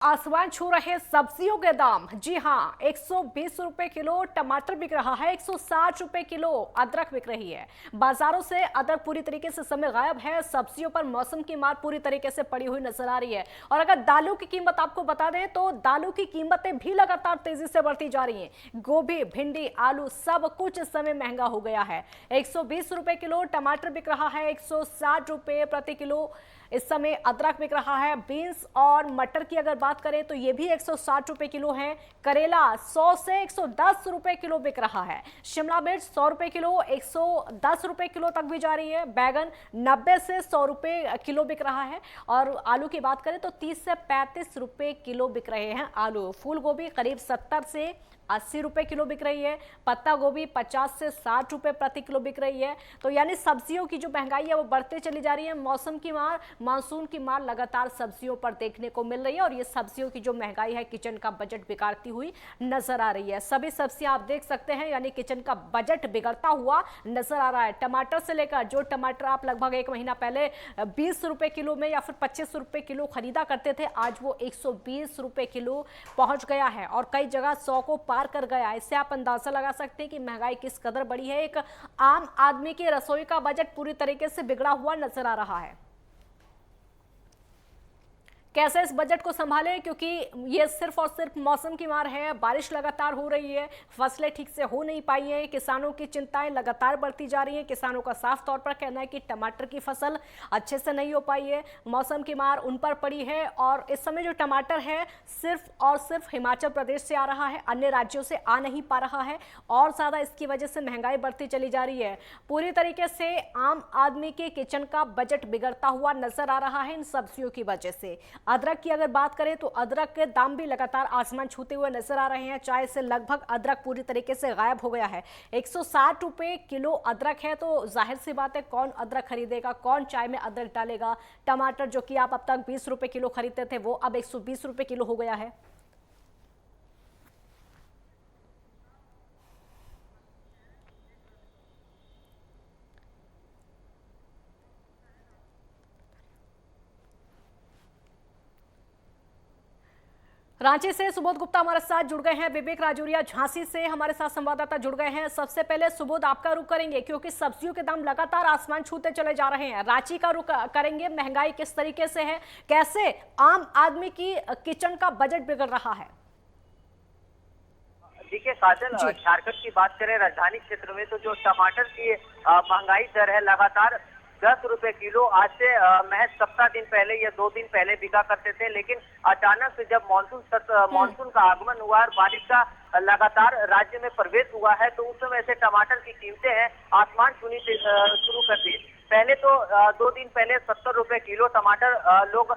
आसमान छू रहे सब्जियों के दाम। जी हां, 120 रुपए किलो टमाटर बिक रहा है, 160 रुपए किलो अदरक बिक रही है। बाजारों से अदरक पूरी तरीके से समय गायब है। सब्जियों पर मौसम की मार पूरी तरीके से पड़ी हुई नजर आ रही है। और अगर दालों की कीमत आपको बता दें तो दालों की कीमतें भी लगातार तेजी से बढ़ती जा रही हैं। गोभी, भिंडी, आलू सब कुछ इस समय महंगा हो गया है। 120 रुपए किलो टमाटर बिक रहा है, 160 रुपए प्रति किलो इस समय अदरक बिक रहा है। बीन्स और मटर की अगर बात करें तो ये भी 160 रुपए किलो है। करेला 100 से 110 रुपए किलो बिक रहा है। शिमला मिर्च 100 रुपए किलो, 110 रुपए किलो तक भी जा रही है। बैगन 90 से 100 रुपए किलो बिक रहा है। और आलू की बात करें तो 30 से 35 रुपए किलो बिक रहे हैं आलू। फूल गोभी करीब 70 से 80 रुपए किलो बिक रही है। पत्ता गोभी 50 से 60 रुपए प्रति किलो बिक रही है। तो यानी सब्जियों की जो महंगाई है वो बढ़ते चली जा रही है। मौसम की मार, मानसून की मार लगातार सब्जियों पर देखने को मिल रही है। और ये सब्जियों की जो महंगाई है किचन का बजट बिगाड़ती हुई नजर आ रही है। सभी सब्जियां आप देख सकते हैं, यानी किचन का बजट बिगड़ता हुआ नजर आ रहा है। टमाटर से लेकर जो टमाटर आप लगभग एक महीना पहले 20 रुपए किलो में या फिर 25 रुपए किलो खरीदा करते थे, आज वो 120 रुपए किलो पहुंच गया है और कई जगह 100 को पार कर गया। इससे आप अंदाजा लगा सकते हैं कि महंगाई किस कदर बढ़ी है। एक आम आदमी की रसोई का बजट पूरी तरीके से बिगड़ा हुआ नजर आ रहा है। कैसे इस बजट को संभालें, क्योंकि ये सिर्फ और सिर्फ मौसम की मार है। बारिश लगातार हो रही है, फसलें ठीक से हो नहीं पाई हैं। किसानों की चिंताएं लगातार बढ़ती जा रही हैं। किसानों का साफ तौर पर कहना है कि टमाटर की फसल अच्छे से नहीं हो पाई है, मौसम की मार उन पर पड़ी है। और इस समय जो टमाटर है सिर्फ और सिर्फ हिमाचल प्रदेश से आ रहा है, अन्य राज्यों से आ नहीं पा रहा है। और ज़्यादा इसकी वजह से महंगाई बढ़ती चली जा रही है। पूरी तरीके से आम आदमी के किचन का बजट बिगड़ता हुआ नजर आ रहा है इन सब्जियों की वजह से। अदरक की अगर बात करें तो अदरक के दाम भी लगातार आसमान छूते हुए नजर आ रहे हैं। चाय से लगभग अदरक पूरी तरीके से गायब हो गया है। 160 रुपए किलो अदरक है, तो जाहिर सी बात है कौन अदरक खरीदेगा, कौन चाय में अदरक डालेगा। टमाटर जो कि आप अब तक 20 रुपए किलो खरीदते थे वो अब 120 रुपए किलो हो गया है। रांची से सुबोध गुप्ता हमारे साथ जुड़ गए हैं। विवेक राजौरिया झांसी से हमारे साथ संवाददाता जुड़ गए हैं। सबसे पहले सुबोध आपका रुख करेंगे, क्योंकि सब्जियों के दाम लगातार आसमान छूते चले जा रहे हैं। रांची का रुख करेंगे, महंगाई किस तरीके से है, कैसे आम आदमी की किचन का बजट बिगड़ रहा है। देखिए काजल, झारखंड की बात करें राजधानी क्षेत्र में तो जो टमाटर की महंगाई दर है लगातार 10 रुपए किलो आज से महज सप्ताह दिन पहले या 2 दिन पहले बिका करते थे। लेकिन अचानक से जब मानसून का आगमन हुआ और बारिश का लगातार राज्य में प्रवेश हुआ है तो उस समय से टमाटर की कीमतें हैं आसमान छूनी शुरू कर दी। पहले तो 2 दिन पहले 70 रुपए किलो टमाटर लोग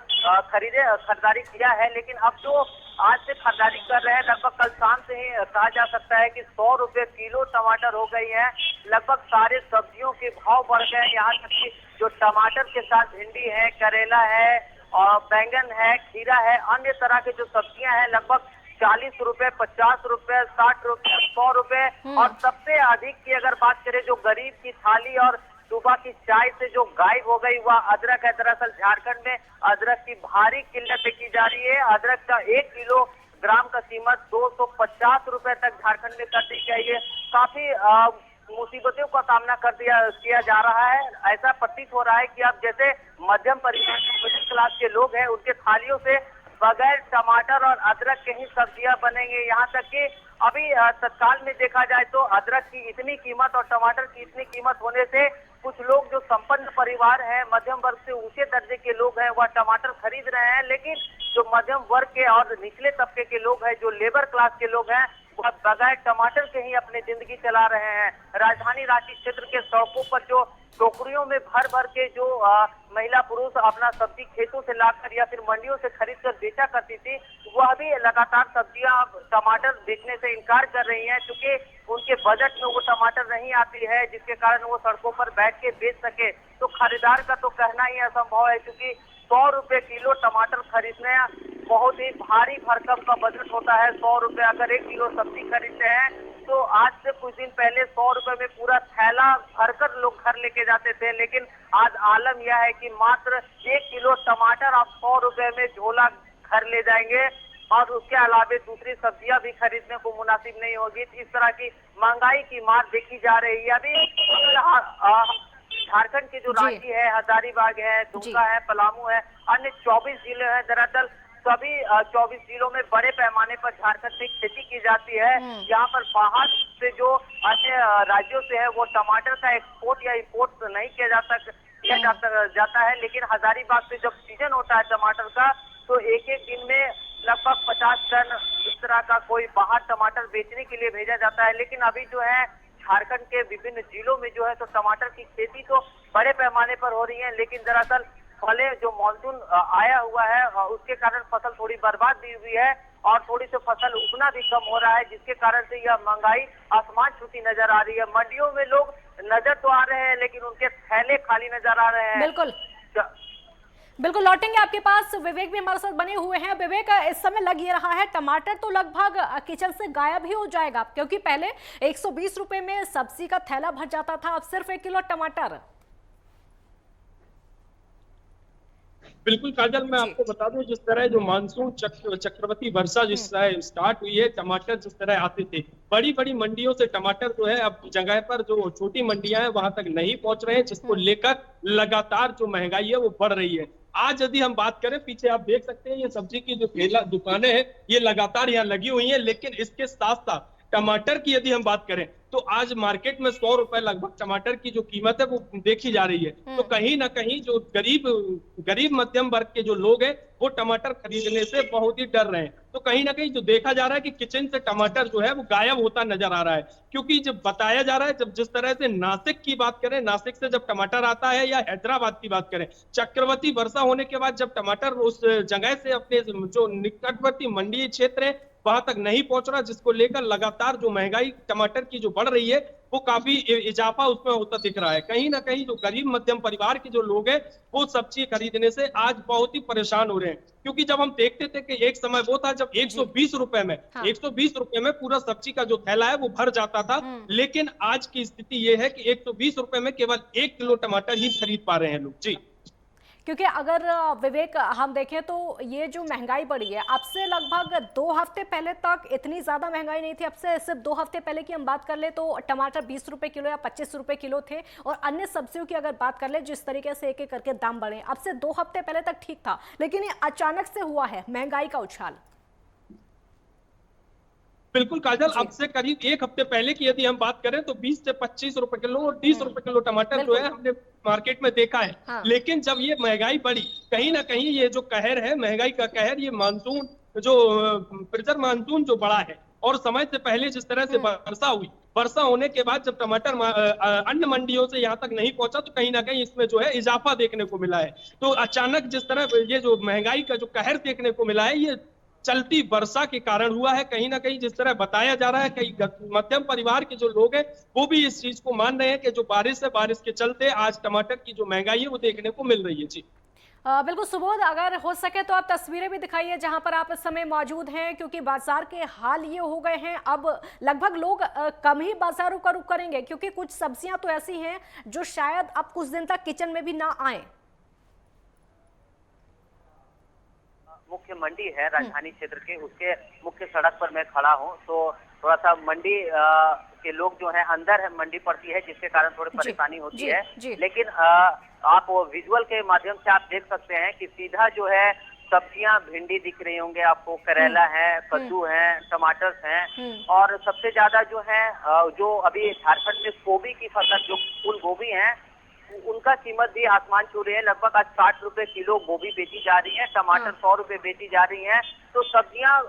खरीदारी किया है, लेकिन अब जो आज से खरीदारी कर रहे हैं लगभग कल शाम से ही कहा जा सकता है कि 100 रुपए किलो टमाटर हो गई है। लगभग सारे सब्जियों के भाव बढ़ गए, यहाँ तक कि जो टमाटर के साथ भिंडी है, करेला है और बैंगन है, खीरा है, अन्य तरह के जो सब्जियां हैं लगभग 40 रुपए, 50 रुपए, 60 रुपए, 100 रुपए। और सबसे अधिक की अगर बात करें जो गरीब की थाली और सुबह की चाय से जो गायब हो गई वह अदरक है। दरअसल झारखंड में अदरक की भारी किल्लत की जा रही है। अदरक का 1 किलो ग्राम का कीमत 250 रुपए तक झारखंड में कर दी गई है। काफी मुसीबतों का सामना किया जा रहा है। ऐसा प्रतीत हो रहा है कि अब जैसे मध्यम परिवार के मिडिल क्लास के लोग हैं उनके थालियों से बगैर टमाटर और अदरक के ही सब्जियां बनेंगे। यहाँ तक कि अभी तत्काल में देखा जाए तो अदरक की इतनी कीमत और टमाटर की इतनी कीमत होने से कुछ लोग जो संपन्न परिवार है, मध्यम वर्ग से ऊंचे दर्जे के लोग हैं, वह टमाटर खरीद रहे हैं। लेकिन जो मध्यम वर्ग के और निचले तबके के लोग हैं, जो लेबर क्लास के लोग हैं, वह बगैर टमाटर के ही अपनी जिंदगी चला रहे हैं। राजधानी रांची क्षेत्र के सड़कों पर जो टोकरियों में भर भर के जो महिला पुरुष अपना सब्जी खेतों से लाकर या फिर मंडियों से खरीद कर बेचा करती थी, वह भी लगातार सब्जियां टमाटर बेचने से इनकार कर रही हैं, क्योंकि उनके बजट में वो टमाटर नहीं आती है जिसके कारण वो सड़कों पर बैठ के बेच सके। तो खरीदार का तो कहना ही असंभव है, क्योंकि 100 रुपए किलो टमाटर खरीदने बहुत ही भारी भरकम का बजट होता है। 100 रुपए अगर 1 किलो सब्जी खरीदते हैं तो आज से कुछ दिन पहले 100 रुपए में पूरा थैला भरकर लोग घर लेके जाते थे। लेकिन आज आलम यह है कि मात्र 1 किलो टमाटर आप 100 रुपए में झोला घर ले जाएंगे और उसके अलावे दूसरी सब्जियां भी खरीदने को मुनासिब नहीं होगी। इस तरह की महंगाई की मार देखी जा रही है। अभी झारखंड के जो रांची है, हजारीबाग है, दुमका है, पलामू है, अन्य 24 जिले हैं। दरअसल सभी 24 जिलों में बड़े पैमाने पर झारखंड में खेती की जाती है। यहाँ पर बाहर से जो अन्य राज्यों से है वो टमाटर का एक्सपोर्ट या इंपोर्ट नहीं किया जाता है, लेकिन हजारीबाग से जब सीजन होता है टमाटर का तो एक एक दिन में लगभग 50 टन इस तरह का कोई बाहर टमाटर बेचने के लिए भेजा जाता है। लेकिन अभी जो है झारखंड के विभिन्न जिलों में जो है तो टमाटर की खेती तो बड़े पैमाने पर हो रही है, लेकिन दरअसल पहले जो मानसून आया हुआ है उसके कारण फसल थोड़ी बर्बाद भी हुई है और थोड़ी सी फसल उगना भी कम हो रहा है, जिसके कारण से यह महंगाई आसमान छूती नजर आ रही है। मंडियों में लोग नजर तो आ रहे हैं लेकिन उनके थैले खाली नजर आ रहे हैं। बिल्कुल बिल्कुल लौटेंगे आपके पास। विवेक भी हमारे साथ बने हुए हैं। विवेक, इस समय लग ये रहा है टमाटर तो लगभग किचन से गायब ही हो जाएगा, क्योंकि पहले 120 रुपए में सब्जी का थैला भर जाता था, अब सिर्फ 1 किलो टमाटर। बिल्कुल काजल, मैं आपको बता दूं, जिस तरह जो मानसून चक्रवर्ती वर्षा जिस तरह स्टार्ट हुई है, टमाटर जिस तरह आते थे बड़ी बड़ी मंडियों से टमाटर जो है अब जगह पर जो छोटी मंडियां हैं वहां तक नहीं पहुंच रहे हैं, जिसको लेकर लगातार जो महंगाई है वो बढ़ रही है। आज यदि हम बात करें, पीछे आप देख सकते हैं ये सब्जी की जो ठेला दुकानें हैं ये लगातार यहाँ लगी हुई हैं, लेकिन इसके साथ साथ टमाटर की यदि हम बात करें तो आज मार्केट में 100 रुपए लगभग टमाटर की जो कीमत है वो देखी जा रही है। तो कहीं ना कहीं जो गरीब मध्यम वर्ग के जो लोग हैं वो टमाटर खरीदने से बहुत ही डर रहे हैं। तो कहीं ना कहीं जो देखा जा रहा है कि किचन से टमाटर जो है वो गायब होता नजर आ रहा है, क्योंकि जब बताया जा रहा है, जब जिस तरह से नासिक की बात करें, नासिक से जब टमाटर आता है या हैदराबाद की बात करें, चक्रवाती वर्षा होने के बाद जब टमाटर उस जगह से अपने जो निकटवर्ती मंडी क्षेत्र है वहां तक नहीं पहुंच रहा, जिसको लेकर लगातार जो महंगाई टमाटर की जो बढ़ रही है वो काफी इजाफा उसमें होता दिख रहा है। कहीं ना कहीं जो गरीब मध्यम परिवार के जो लोग हैं वो सब्जी खरीदने से आज बहुत ही परेशान हो रहे हैं, क्योंकि जब हम देखते थे कि एक समय वो था जब 120 रुपए में 120 रुपए में पूरा सब्जी का जो थैला है वो भर जाता था, लेकिन आज की स्थिति ये है कि 120 रुपए में केवल 1 किलो टमाटर ही खरीद पा रहे हैं लोग। जी, क्योंकि अगर विवेक हम देखें तो ये जो महंगाई बढ़ी है, अब से लगभग 2 हफ्ते पहले तक इतनी ज्यादा महंगाई नहीं थी। अब से सिर्फ 2 हफ्ते पहले की हम बात कर ले तो टमाटर 20 रुपए किलो या 25 रुपए किलो थे, और अन्य सब्जियों की अगर बात कर ले जिस तरीके से एक एक करके दाम बढ़े, अब से 2 हफ्ते पहले तक ठीक था, लेकिन ये अचानक से हुआ है महंगाई का उछाल। बिल्कुल काजल, अब से करीब 1 हफ्ते पहले की यदि हम बात करें तो 20 से 25 रुपए किलो और 30 रुपए किलो टमाटर जो है हमने मार्केट में देखा है। लेकिन जब ये महंगाई बढ़ी, कहीं ना कहीं ये जो कहर है, महंगाई का कहर, ये मानसून जो प्रेशर मानसून जो बढ़ा है और समय से पहले जिस तरह से वर्षा हुई, वर्षा होने के बाद जब टमाटर अन्य मंडियों से यहाँ तक नहीं पहुंचा तो कहीं ना कहीं इसमें जो है इजाफा देखने को मिला है। तो अचानक जिस तरह ये जो महंगाई का जो कहर देखने को मिला है ये चलती वर्षा के कारण हुआ है। कहीं ना कहीं जिस तरह बताया जा रहा है, कई मध्यम परिवार के जो लोग हैं वो भी इस चीज को मान रहे हैं कि जो बारिश है, बारिश के चलते आज टमाटर की जो महंगाई है वो देखने को मिल रही है। जी बिल्कुल सुबोध, अगर हो सके तो आप तस्वीरें भी दिखाइए जहां पर आप इस समय मौजूद हैं, क्योंकि बाजार के हाल ये हो गए हैं अब लगभग लोग कम ही बाजारों का रुख करेंगे, क्योंकि कुछ सब्जियां तो ऐसी हैं जो शायद अब कुछ दिन तक किचन में भी ना आए। मुख्य मंडी है राजधानी क्षेत्र के, उसके मुख्य सड़क पर मैं खड़ा हूँ, तो थोड़ा सा मंडी के लोग जो है अंदर है, मंडी पड़ती है जिसके कारण थोड़ी परेशानी होती है। लेकिन आप विजुअल के माध्यम से आप देख सकते हैं कि सीधा जो है सब्जियां, भिंडी दिख रही होंगे आपको, करेला है, कद्दू है, टमाटर हैं, और सबसे ज्यादा जो है जो अभी झारखंड में गोभी की फसल, जो फूल गोभी है, उनका कीमत भी आसमान छू रही है। लगभग आज 60 रुपए किलो गोभी बेची जा रही है, टमाटर 100 रुपए बेची जा रही है। तो सब्जियां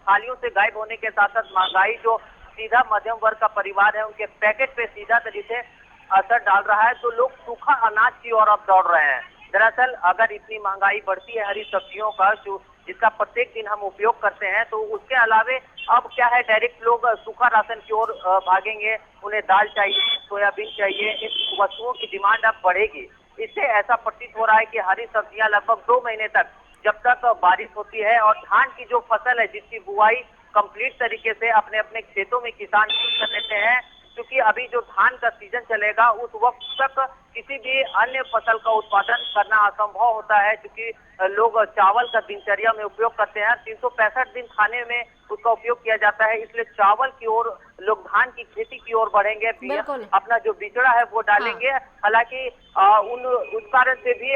थालियों से गायब होने के साथ साथ महंगाई जो सीधा मध्यम वर्ग का परिवार है उनके पैकेट पे सीधा तरीके से असर डाल रहा है, तो लोग सूखा अनाज की ओर अब दौड़ रहे हैं। दरअसल अगर इतनी महंगाई बढ़ती है हरी सब्जियों का, जो जिसका प्रत्येक दिन हम उपयोग करते हैं, तो उसके अलावे अब क्या है, डायरेक्ट लोग सूखा राशन की ओर भागेंगे। उन्हें दाल चाहिए, सोयाबीन चाहिए, इन वस्तुओं की डिमांड अब बढ़ेगी। इससे ऐसा प्रतीत हो रहा है कि हरी सब्जियां लगभग 2 महीने तक, जब तक बारिश होती है और धान की जो फसल है जिसकी बुआई कंप्लीट तरीके से अपने अपने खेतों में किसान कर लेते हैं, तो क्योंकि अभी जो धान का सीजन चलेगा उस वक्त तक किसी भी अन्य फसल का उत्पादन करना असंभव होता है, क्योंकि लोग चावल का दिनचर्या में उपयोग करते हैं। 365 दिन खाने में उसका उपयोग किया जाता है, इसलिए चावल की ओर लोग धान की खेती की ओर बढ़ेंगे, अपना जो बिचड़ा है वो डालेंगे। हालांकि उस कारण से भी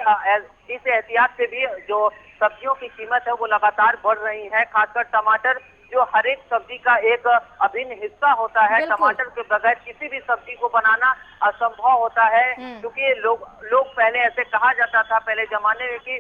इस एहतियात से भी जो सब्जियों की कीमत है वो लगातार बढ़ रही है। खासकर टमाटर जो हर एक सब्जी का एक अभिन्न हिस्सा होता है, टमाटर के बगैर किसी भी सब्जी को बनाना असंभव होता है, क्योंकि लोग पहले ऐसे कहा जाता था पहले जमाने में कि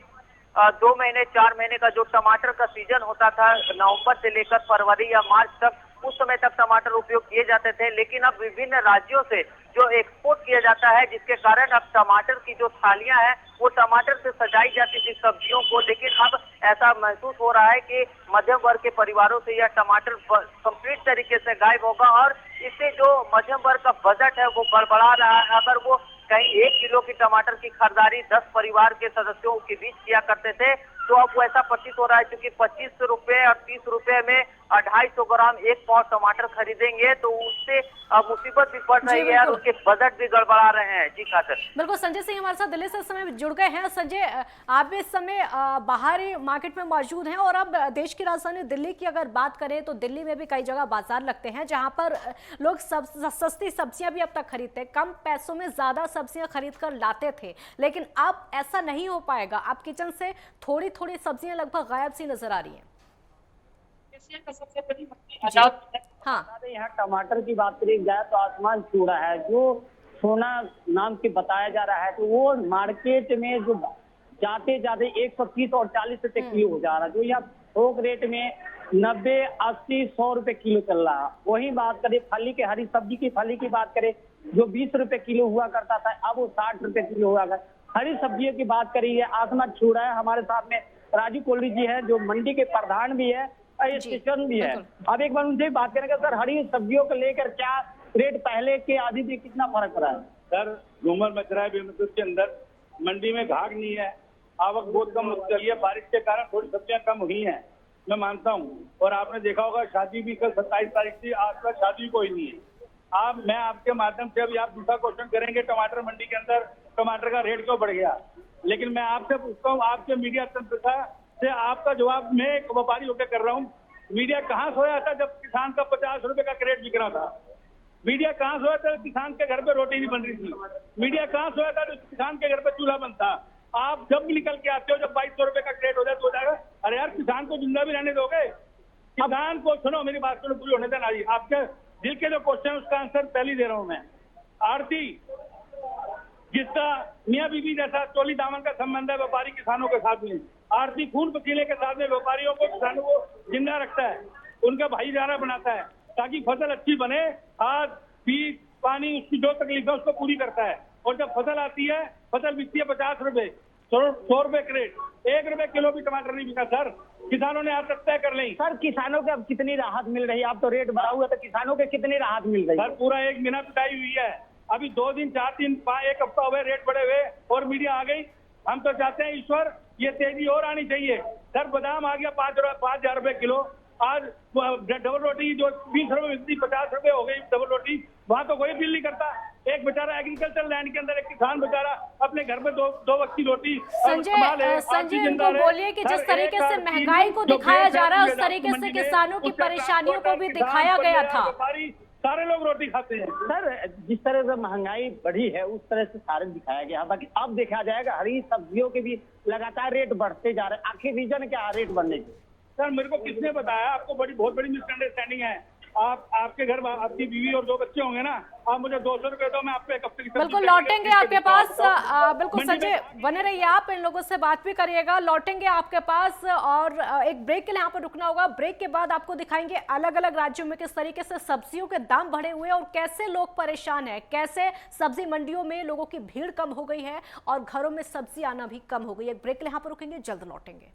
2 महीने 4 महीने का जो टमाटर का सीजन होता था, नवंबर से लेकर फरवरी या मार्च तक, उस समय तक टमाटर उपयोग किए जाते थे। लेकिन अब विभिन्न राज्यों से जो एक्सपोर्ट किया जाता है, जिसके कारण अब टमाटर की जो थालियां हैं वो टमाटर से सजाई जाती थी सब्जियों को, लेकिन अब ऐसा महसूस हो रहा है कि मध्यम वर्ग के परिवारों से यह टमाटर कंप्लीट तरीके से गायब होगा और इससे जो मध्यम वर्ग का बजट है वो गड़बड़ा रहा है। अगर वो कहीं 1 किलो की टमाटर की खरीदारी 10 परिवार के सदस्यों के बीच किया करते थे, तो अब वो ऐसा प्रतीत हो रहा है क्योंकि 25 रुपए और 30 रुपए में 250 ग्राम 1 पाव टमाटर खरीदेंगे तो उससे मुसीबत भी बढ़ रही है और उसके बजट भी गड़बड़ा रहे हैं। जी खातर बिल्कुल। संजय सिंह हमारे साथ दिल्ली से इस समय जुड़ गए हैं। संजय, आप इस समय बाहरी मार्केट में मौजूद हैं और अब देश की राजधानी दिल्ली की अगर बात करें तो दिल्ली में भी कई जगह बाजार लगते हैं जहां पर लोग सस्ती सब्जियां भी अब तक खरीदते हैं, कम पैसों में ज्यादा सब्जियां खरीद कर लाते थे, लेकिन अब ऐसा नहीं हो पाएगा। अब किचन से थोड़ी थोड़ी सब्जियां लगभग गायब सी नजर आ रही हैं। सबसे बड़ी हाँ, यहाँ टमाटर की बात करी जाए तो आसमान छू रहा है, जो सोना नाम के बताया जा रहा है, तो वो मार्केट में जो जाते जाते 130 और 40 रुपए किलो हो जा रहा है, जो यहाँ थोक रेट में 90, 80, 100 रुपए किलो चल रहा है। वही बात करें फली के, हरी सब्जी की फली की बात करें, जो 20 रुपए किलो हुआ करता था अब वो 60 रुपए किलो हुआ कर। हरी सब्जियों की बात करी है, आसमान छू रहा है। हमारे साथ में राजू कोहली जी है जो मंडी के प्रधान भी है, स्टेशन भी है। अब एक बार उनसे बात करेंगे, सर हरी सब्जियों को लेकर क्या रेट पहले के आदि में कितना फर्क पड़ा है? सर घूमर मच रहा है बेमतलब के अंदर, मंडी में घाट नहीं है, आवक बहुत कम चली है, बारिश के कारण थोड़ी सब्जियां कम हुई हैं, मैं मानता हूँ। और आपने देखा होगा शादी भी कल 27 तारीख थी, आज तक शादी कोई नहीं है। मैं आपके माध्यम से अभी आप दूसरा क्वेश्चन करेंगे टमाटर मंडी के अंदर टमाटर का रेट क्यों बढ़ गया, लेकिन मैं आपसे पूछता हूँ, आपके मीडिया तंत्र से आपका जवाब मैं एक व्यापारी होकर कर रहा हूँ। मीडिया कहाँ सोया था जब किसान का 50 रुपए का क्रेट बिक रहा था? मीडिया कहाँ सोया था किसान के घर पे रोटी नहीं बन रही थी? मीडिया कहाँ सोया था जब किसान के घर पे चूल्हा बनता? आप जब निकल के आते हो जब 2200 रुपए का क्रेट हो जाए तो हो जाएगा। अरे यार किसान को जिंदा भी रहने दोगे? किसान को सुनो, मेरी बात सुनो, पूरी होने देना। आपके दिल के जो क्वेश्चन है उसका आंसर पहले दे रहा हूँ मैं। आरती जिसका मियाँ बीवी जैसा चोली दामन का संबंध है व्यापारी किसानों के साथ में, आरती खून पसीने के साथ में व्यापारियों को किसानों को जिंदा रखता है, उनका भाईचारा बनाता है ताकि फसल अच्छी बने। खाद बीज पानी उसकी जो तकलीफ है उसको पूरी करता है। और जब फसल आती है, फसल बिकती है 50 रुपए, 100 रुपए क्रेट, 1 रुपए किलो भी टमाटर नहीं बिका सर। किसानों ने आत्महत्या कर ली। सर किसानों को अब कितनी राहत मिल रही है? आप तो रेट बढ़ा हुआ तो किसानों को कितनी राहत मिल रही है? सर पूरा 1 महीना पिटाई हुई है, अभी 2 दिन 4 दिन 1 हफ्ता हुए रेट बढ़े हुए और मीडिया आ गई। हम तो चाहते हैं ईश्वर ये तेजी और आनी चाहिए। सर बादाम आ गया 5,000 रुपए किलो, आज डबल रोटी जो 20 रुपए मिलती 50 रुपए हो गई डबल रोटी, वहाँ तो कोई बिल नहीं करता। एक बेचारा एग्रीकल्चर लैंड के अंदर एक किसान बेचारा अपने घर में दो वक्त की रोटी। संजय इनको बोलिए कि जिस तरीके से महंगाई को दिखाया जा रहा है उस तरीके से किसानों की परेशानियों को भी दिखाया गया था। सारे लोग रोटी खाते हैं। सर जिस तरह से महंगाई बढ़ी है उस तरह से सारे दिखाया गया, बाकी अब देखा जाएगा हरी सब्जियों के भी लगातार रेट बढ़ते जा रहे हैं। आखिर रीजन क्या है रेट बढ़ने की? सर मेरे को किसने बताया? आपको बहुत बड़ी मिसअंडरस्टैंडिंग है। आपके घर आपकी बीवी और 2 बच्चे होंगे ना, आप मुझे 200 रुपए दो, मैं आपको 1 हफ्ते की बिल्कुल लौटेंगे आपके पास। बिल्कुल संजय बने रहिए, आप इन लोगों से बात भी करिएगा, लौटेंगे आपके पास। और एक ब्रेक के लिए यहाँ पर रुकना होगा। ब्रेक के बाद आपको दिखाएंगे अलग अलग राज्यों में किस तरीके से सब्जियों के दाम बढ़े हुए और कैसे लोग परेशान है, कैसे सब्जी मंडियों में लोगों की भीड़ कम हो गई है और घरों में सब्जी आना भी कम हो गई है। ब्रेक के लिए यहाँ पर रुकेंगे, जल्द लौटेंगे।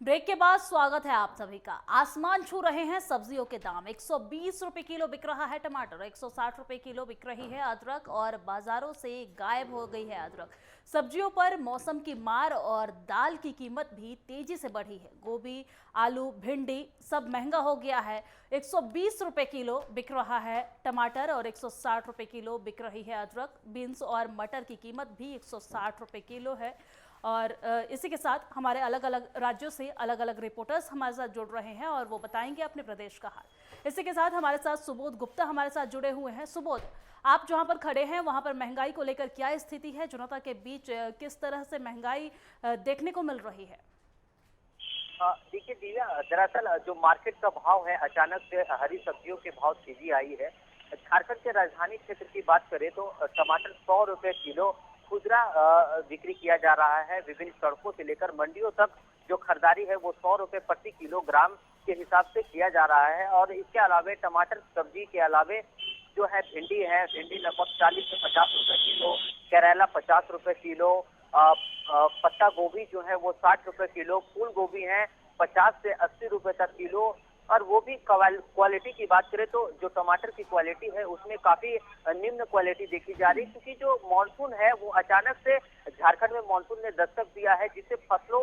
ब्रेक के बाद स्वागत है आप सभी का। आसमान छू रहे हैं सब्जियों के दाम। 120 रुपए किलो बिक रहा है टमाटर, 160 रुपए किलो बिक रही है अदरक और बाजारों से गायब हो गई है अदरक। सब्जियों पर मौसम की मार और दाल की कीमत भी तेजी से बढ़ी है। गोभी, आलू, भिंडी सब महंगा हो गया है। 120 रुपए किलो बिक रहा है टमाटर और 160 रुपए किलो बिक रही है अदरक। बीन्स और मटर की कीमत भी 160 रुपए किलो है। और इसी के साथ हमारे अलग अलग राज्यों से अलग अलग रिपोर्टर्स हमारे साथ जुड़ रहे हैं और वो बताएंगे अपने प्रदेश का हाल। इसी के साथ हमारे साथ सुबोध गुप्ता हमारे साथ जुड़े हुए हैं। सुबोध, आप जहां पर खड़े हैं वहां पर महंगाई को लेकर क्या स्थिति है? जनता के बीच किस तरह से महंगाई देखने को मिल रही है? देखिए दिव्या, दरअसल जो मार्केट का भाव है, अचानक से हरी सब्जियों के भाव तेजी आई है। झारखंड के राजधानी क्षेत्र की बात करें तो टमाटर 100 रुपए किलो खुदरा बिक्री किया जा रहा है। विभिन्न सड़कों से लेकर मंडियों तक जो खरीदारी है वो 100 रुपए प्रति किलोग्राम के हिसाब से किया जा रहा है। और इसके अलावे टमाटर सब्जी के अलावे जो है भिंडी लगभग 40 से 50 रुपए किलो, करेला 50 रुपए किलो, पत्ता गोभी जो है वो 60 रुपए किलो, फूल गोभी है 50 से 80 रुपए तक किलो। और वो भी क्वालिटी की बात करें तो जो टमाटर की क्वालिटी है उसमें काफी निम्न क्वालिटी देखी जा रही है, क्योंकि जो मानसून है वो अचानक से झारखंड में मानसून ने दस्तक दिया है, जिससे फसलों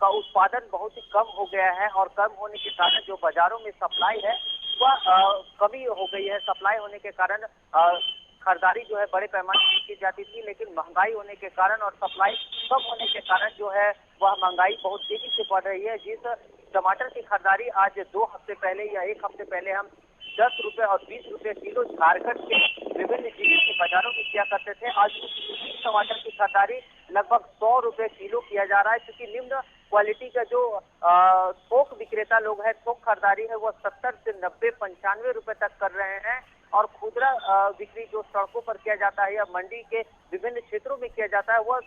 का उत्पादन बहुत ही कम हो गया है। और कम होने के कारण जो बाजारों में सप्लाई है वह कमी हो गई है। सप्लाई होने के कारण खरीदारी जो है बड़े पैमाने पर की जाती थी, लेकिन महंगाई होने के कारण और सप्लाई कम होने के कारण जो है वह महंगाई बहुत तेजी से बढ़ रही है। जिस टमाटर की खरीदारी आज 2 हफ्ते पहले या 1 हफ्ते पहले हम 10 रुपए और 20 रुपए किलो झारखंड के विभिन्न जिले के बाजारों में किया करते थे, आज टमाटर की खरीदारी लगभग 100 रुपए किलो किया जा रहा है। क्योंकि निम्न क्वालिटी का जो थोक विक्रेता लोग हैं, थोक खरीदारी है वो 70 से 90, 95 रुपए तक कर रहे हैं। और खुदरा बिक्री जो सड़कों पर किया जाता है या मंडी के विभिन्न क्षेत्रों में किया जाता है वह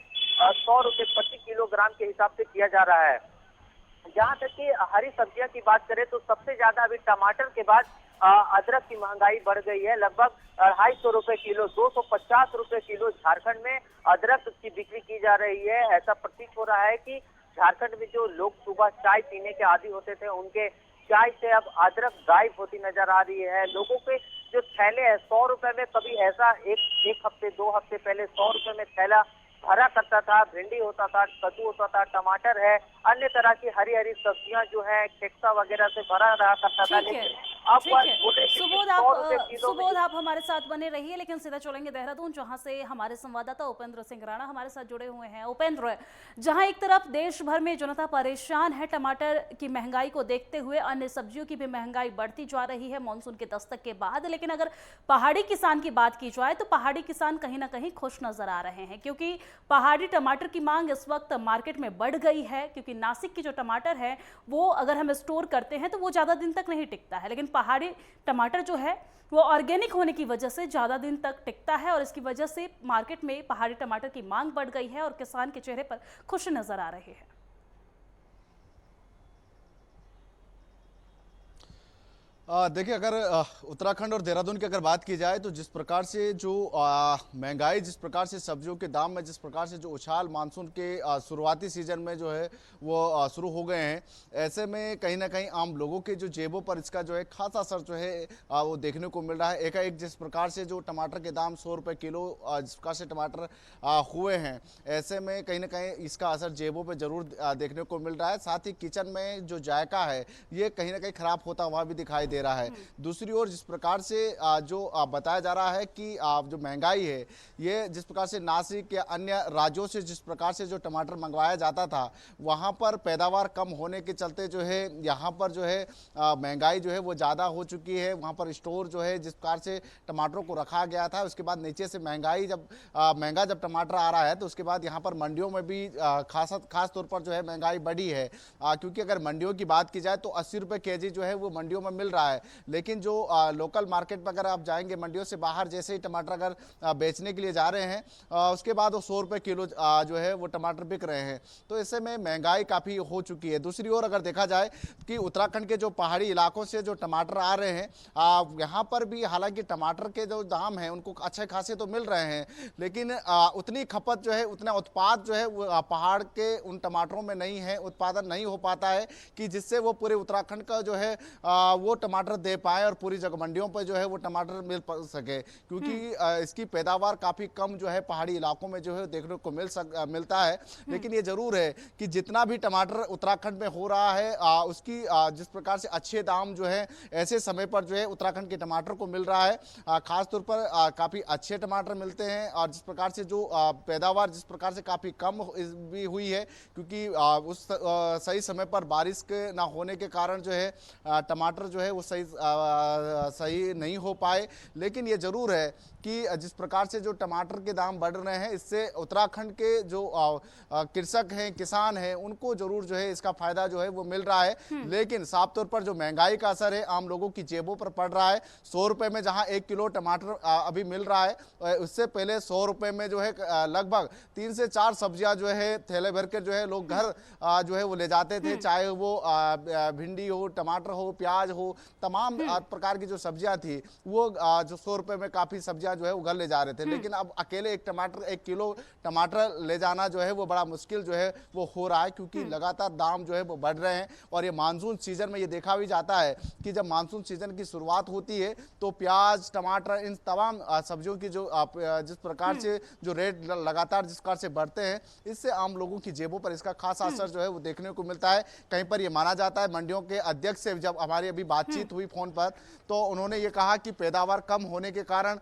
100 रुपए प्रति किलोग्राम के हिसाब से किया जा रहा है। जहाँ तक कि हरी सब्जियां की बात करें तो सबसे ज्यादा अभी टमाटर के बाद अदरक की महंगाई बढ़ गई है। लगभग 250 रुपए किलो, 250 रुपए किलो झारखंड में अदरक की बिक्री की जा रही है। ऐसा प्रतीत हो रहा है कि झारखंड में जो लोग सुबह चाय पीने के आदी होते थे, उनके चाय से अब अदरक गायब होती नजर आ रही है। लोगों के जो थैले है 100 रुपए में, कभी ऐसा एक हफ्ते 2 हफ्ते पहले 100 रुपए में थैला भरा करता था। भिंडी होता था, कद्दू होता था, टमाटर है, अन्य तरह की हरी हरी सब्जियां जो है खेक्सा वगैरह से भरा रहा करता था। लेकिन अब सुबोध आप हमारे साथ बने रहिए, लेकिन सीधा चलेंगे देहरादून, जहां से हमारे संवाददाता उपेंद्र सिंह राणा हमारे साथ जुड़े हुए हैं। उपेंद्र, जहां एक तरफ देश भर में जनता परेशान है टमाटर की महंगाई को देखते हुए, अन्य सब्जियों की भी महंगाई बढ़ती जा रही है मानसून के दस्तक के बाद, लेकिन अगर पहाड़ी किसान की बात की जाए तो पहाड़ी किसान कहीं ना कहीं खुश नजर आ रहे हैं, क्योंकि पहाड़ी टमाटर की मांग इस वक्त मार्केट में बढ़ गई है। क्योंकि नासिक की जो टमाटर है वो अगर हम स्टोर करते हैं तो वो ज्यादा दिन तक नहीं टिकता है, लेकिन पहाड़ी टमाटर जो है वो ऑर्गेनिक होने की वजह से ज्यादा दिन तक टिकता है। और इसकी वजह से मार्केट में पहाड़ी टमाटर की मांग बढ़ गई है और किसान के चेहरे पर खुश नजर आ रहे हैं। देखिए, अगर उत्तराखंड और देहरादून की अगर बात की जाए तो जिस प्रकार से जो महंगाई, जिस प्रकार से सब्जियों के दाम में जिस प्रकार से जो उछाल मानसून के शुरुआती सीजन में जो है वो शुरू हो गए हैं, ऐसे में कहीं ना कहीं आम लोगों के जो जेबों पर इसका जो है खासा असर जो है वो देखने को मिल रहा है। एकाएक जिस प्रकार से जो टमाटर के दाम 100 रुपये किलो जिस प्रकार से टमाटर हुए हैं, ऐसे में कहीं ना कहीं इसका असर जेबों पर जरूर देखने को मिल रहा है। साथ ही किचन में जो जायका है ये कहीं ना कहीं खराब होता हुआ भी दिखाई दे रहा है। दूसरी ओर जिस प्रकार से जो बताया जा रहा है कि जो महंगाई है ये जिस प्रकार से नासिक या अन्य राज्यों से जिस प्रकार से जो टमाटर मंगवाया जाता था, वहां पर पैदावार कम होने के चलते जो है यहाँ पर जो है महंगाई जो है वो ज़्यादा हो चुकी है। वहाँ पर स्टोर जो है जिस प्रकार से टमाटरों को रखा गया था, उसके बाद नीचे से महंगाई जब महंगा जब टमाटर आ रहा है तो उसके बाद यहाँ पर मंडियों में भी खास तौर पर जो है महंगाई बढ़ी है। क्योंकि अगर मंडियों की बात की जाए तो 80 रुपये केजी जो है वो मंडियों में मिल रहा रहा है। लेकिन जो लोकल मार्केट पर अगर आप जाएंगे, मंडियों से बाहर जैसे ही टमाटर अगर बेचने के लिए जा रहे हैं, उसके बाद वो 100 रुपये किलो जो है वो टमाटर बिक रहे हैं। तो ऐसे में महंगाई काफ़ी हो चुकी है। दूसरी ओर अगर देखा जाए कि उत्तराखंड के जो पहाड़ी इलाकों से जो टमाटर आ रहे हैं, यहाँ पर भी हालांकि टमाटर के जो दाम हैं उनको अच्छे खासे तो मिल रहे हैं, लेकिन उतनी खपत जो है, उतना उत्पाद जो है वो पहाड़ के उन टमाटरों में नहीं है, उत्पादन नहीं हो पाता है कि जिससे वो पूरे उत्तराखंड का जो है वो टमाटर दे पाए और पूरी जगह मंडियों पर जो है वो टमाटर मिल सके, क्योंकि इसकी पैदावार काफ़ी कम जो है पहाड़ी इलाकों में जो है देखने को मिलता है। लेकिन ये जरूर है कि जितना भी टमाटर उत्तराखंड में हो रहा है उसकी जिस प्रकार से अच्छे दाम जो है ऐसे समय पर जो है उत्तराखंड के टमाटर को मिल रहा है, खासतौर पर काफ़ी अच्छे टमाटर मिलते हैं। और जिस प्रकार से जो पैदावार जिस प्रकार से काफ़ी कम भी हुई है, क्योंकि उस सही समय पर बारिश के ना होने के कारण जो है टमाटर जो है वो सही नहीं हो पाए। लेकिन ये जरूर है कि जिस प्रकार से जो टमाटर के दाम बढ़ रहे हैं, इससे उत्तराखंड के जो कृषक हैं, किसान हैं, उनको जरूर जो है इसका फायदा जो है वो मिल रहा है। लेकिन साफ तौर पर जो महंगाई का असर है आम लोगों की जेबों पर पड़ रहा है। 100 रुपए में जहां 1 किलो टमाटर अभी मिल रहा है, उससे पहले 100 रुपए में जो है लगभग 3 से 4 सब्जियां जो है थैले भर के जो है लोग घर जो है वो ले जाते थे, चाहे वो भिंडी हो, टमाटर हो, प्याज हो, तमाम प्रकार की जो सब्जियां थी वो जो 100 रुपए में काफी सब्जियां जो है वो घर ले जा रहे थे। लेकिन अब अकेले 1 किलो टमाटर ले जाना जो है वो बड़ा मुश्किल जो है वो हो रहा है, क्योंकि लगातार दाम जो है वो बढ़ रहे हैं। और ये मानसून सीजन में ये देखा भी जाता है कि जब मानसून सीजन की शुरुआत होती है तो प्याज, टमाटर, इन तमाम सब्जियों की जो जिस प्रकार से जो रेट लगातार जिस प्रकार से बढ़ते हैं, इससे आम लोगों की जेबों पर इसका खास असर जो है वो देखने को मिलता है। कहीं पर ये माना जाता है, मंडियों के अध्यक्ष से जब हमारी अभी बातचीत हुई फोन पर, तो उन्होंने ये कहा कि पैदावार कम होने के कारण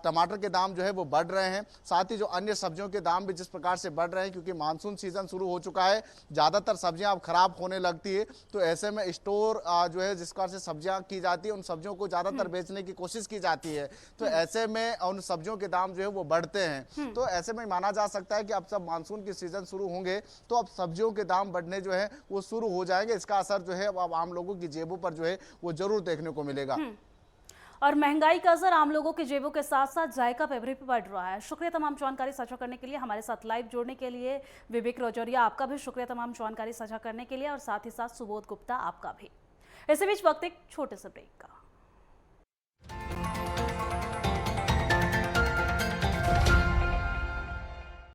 टमाटर के दाम जो है वो बढ़ रहे हैं। साथ ही जो अन्य सब्जियों के दाम भी जिस प्रकार से बढ़ रहे हैं, क्योंकि मानसून सीजन शुरू हो चुका है, ज्यादातर सब्जियां अब खराब होने लगती है। तो ऐसे में स्टोर जो है जिस प्रकार से सब्जियां की जाती है, उन सब्जियों को ज्यादातर बेचने की कोशिश की जाती है। तो ऐसे में उन सब्जियों के दाम जो है वो बढ़ते हैं। तो ऐसे में माना जा सकता है कि अब सब मानसून की सीजन शुरू होंगे तो अब सब्जियों के दाम बढ़ने जो है वो शुरू हो जाएंगे। इसका असर जो है अब आम लोगों की जेबों पर जो है वो जरूर देखने को मिलेगा। और महंगाई का असर आम लोगों की जेबों के साथ साथ जायका पे भी पड़ रहा है। शुक्रिया तमाम जानकारी साझा करने के लिए, हमारे साथ लाइव जुड़ने के लिए। विवेक रजौरिया, आपका भी शुक्रिया तमाम जानकारी साझा करने के लिए, और साथ ही साथ सुबोध गुप्ता, आपका भी। इसी बीच वक्त एक छोटे से ब्रेक का।